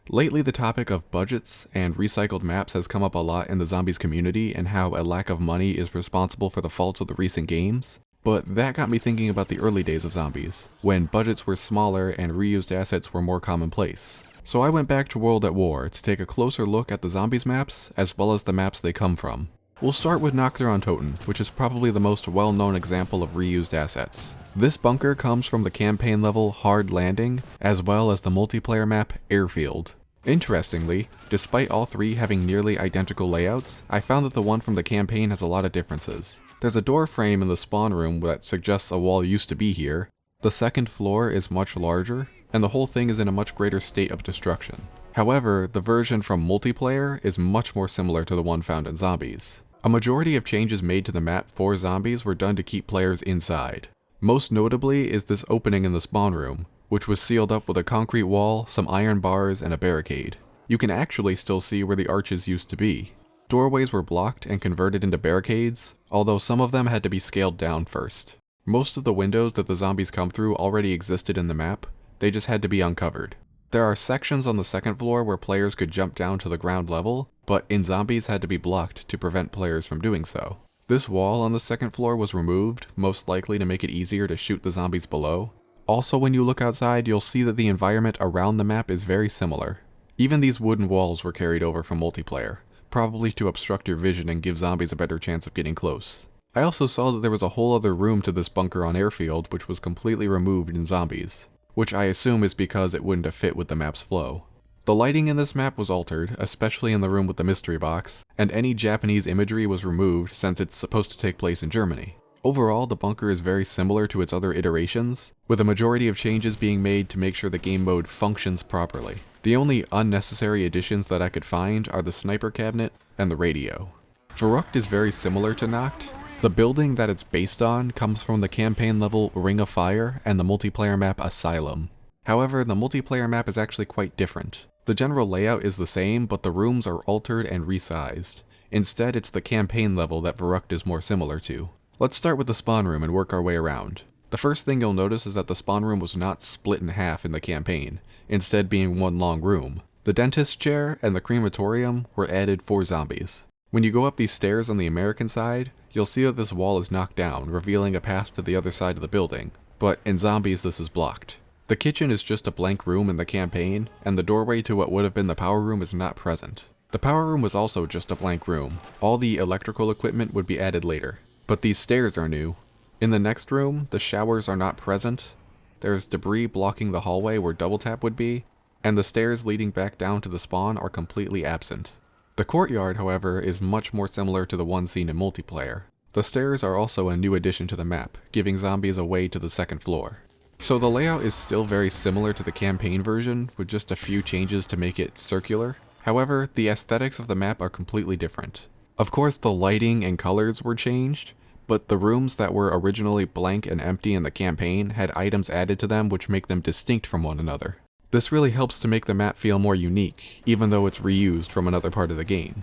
Lately, the topic of budgets and recycled maps has come up a lot in the zombies community and how a lack of money is responsible for the faults of the recent games. But that got me thinking about the early days of zombies, when budgets were smaller and reused assets were more commonplace. So I went back to World at War to take a closer look at the zombies maps, as well as the maps they come from. We'll start with Nacht der Untoten, which is probably the most well-known example of reused assets. This bunker comes from the campaign level Hard Landing, as well as the multiplayer map Airfield. Interestingly, despite all three having nearly identical layouts, I found that the one from the campaign has a lot of differences. There's a door frame in the spawn room that suggests a wall used to be here, the second floor is much larger, and the whole thing is in a much greater state of destruction. However, the version from multiplayer is much more similar to the one found in zombies. A majority of changes made to the map for zombies were done to keep players inside. Most notably is this opening in the spawn room, which was sealed up with a concrete wall, some iron bars, and a barricade. You can actually still see where the arches used to be. Doorways were blocked and converted into barricades, although some of them had to be scaled down first. Most of the windows that the zombies come through already existed in the map, they just had to be uncovered. There are sections on the second floor where players could jump down to the ground level, but in zombies had to be blocked to prevent players from doing so. This wall on the second floor was removed, most likely to make it easier to shoot the zombies below. Also, when you look outside, you'll see that the environment around the map is very similar. Even these wooden walls were carried over from multiplayer, probably to obstruct your vision and give zombies a better chance of getting close. I also saw that there was a whole other room to this bunker on Airfield which was completely removed in zombies, which I assume is because it wouldn't have fit with the map's flow. The lighting in this map was altered, especially in the room with the mystery box, and any Japanese imagery was removed since it's supposed to take place in Germany. Overall, the bunker is very similar to its other iterations, with a majority of changes being made to make sure the game mode functions properly. The only unnecessary additions that I could find are the sniper cabinet and the radio. Verruckt is very similar to Nacht. The building that it's based on comes from the campaign level Ring of Fire and the multiplayer map Asylum. However, the multiplayer map is actually quite different. The general layout is the same, but the rooms are altered and resized. Instead, it's the campaign level that Verruckt is more similar to. Let's start with the spawn room and work our way around. The first thing you'll notice is that the spawn room was not split in half in the campaign, instead being one long room. The dentist chair and the crematorium were added for zombies. When you go up these stairs on the American side, you'll see that this wall is knocked down, revealing a path to the other side of the building, but in zombies this is blocked. The kitchen is just a blank room in the campaign, and the doorway to what would have been the power room is not present. The power room was also just a blank room. All the electrical equipment would be added later. But these stairs are new. In the next room, the showers are not present. There's debris blocking the hallway where double tap would be, and the stairs leading back down to the spawn are completely absent. The courtyard, however, is much more similar to the one seen in multiplayer. The stairs are also a new addition to the map, giving zombies a way to the second floor. So the layout is still very similar to the campaign version, with just a few changes to make it circular. However, the aesthetics of the map are completely different. Of course, the lighting and colors were changed, but the rooms that were originally blank and empty in the campaign had items added to them which make them distinct from one another. This really helps to make the map feel more unique, even though it's reused from another part of the game.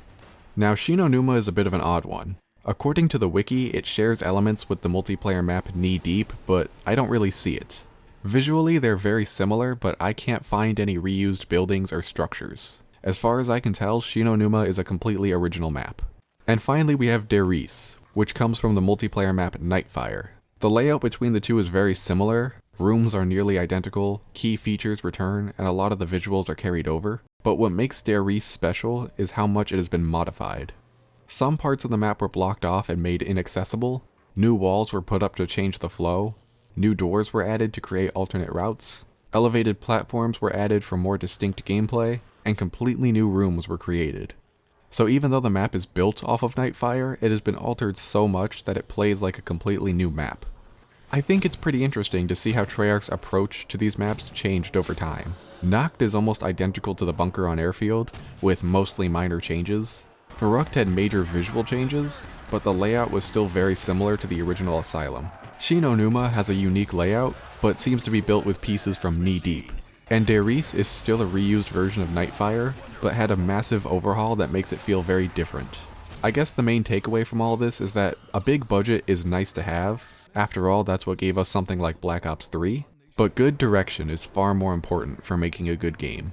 Now, Shi No Numa is a bit of an odd one. According to the wiki, it shares elements with the multiplayer map Knee Deep, but I don't really see it. Visually, they're very similar, but I can't find any reused buildings or structures. As far as I can tell, Shi No Numa is a completely original map. And finally we have Riese, which comes from the multiplayer map Nightfire. The layout between the two is very similar, rooms are nearly identical, key features return, and a lot of the visuals are carried over. But what makes Riese special is how much it has been modified. Some parts of the map were blocked off and made inaccessible, new walls were put up to change the flow, new doors were added to create alternate routes, elevated platforms were added for more distinct gameplay, and completely new rooms were created. So even though the map is built off of Nightfire, it has been altered so much that it plays like a completely new map. I think it's pretty interesting to see how Treyarch's approach to these maps changed over time. Nacht is almost identical to the bunker on Airfield, with mostly minor changes. Verruckt had major visual changes, but the layout was still very similar to the original Asylum. Shi No Numa has a unique layout, but seems to be built with pieces from Knee Deep. And Riese is still a reused version of Nightfire, but had a massive overhaul that makes it feel very different. I guess the main takeaway from all this is that a big budget is nice to have. After all, that's what gave us something like Black Ops 3. But good direction is far more important for making a good game.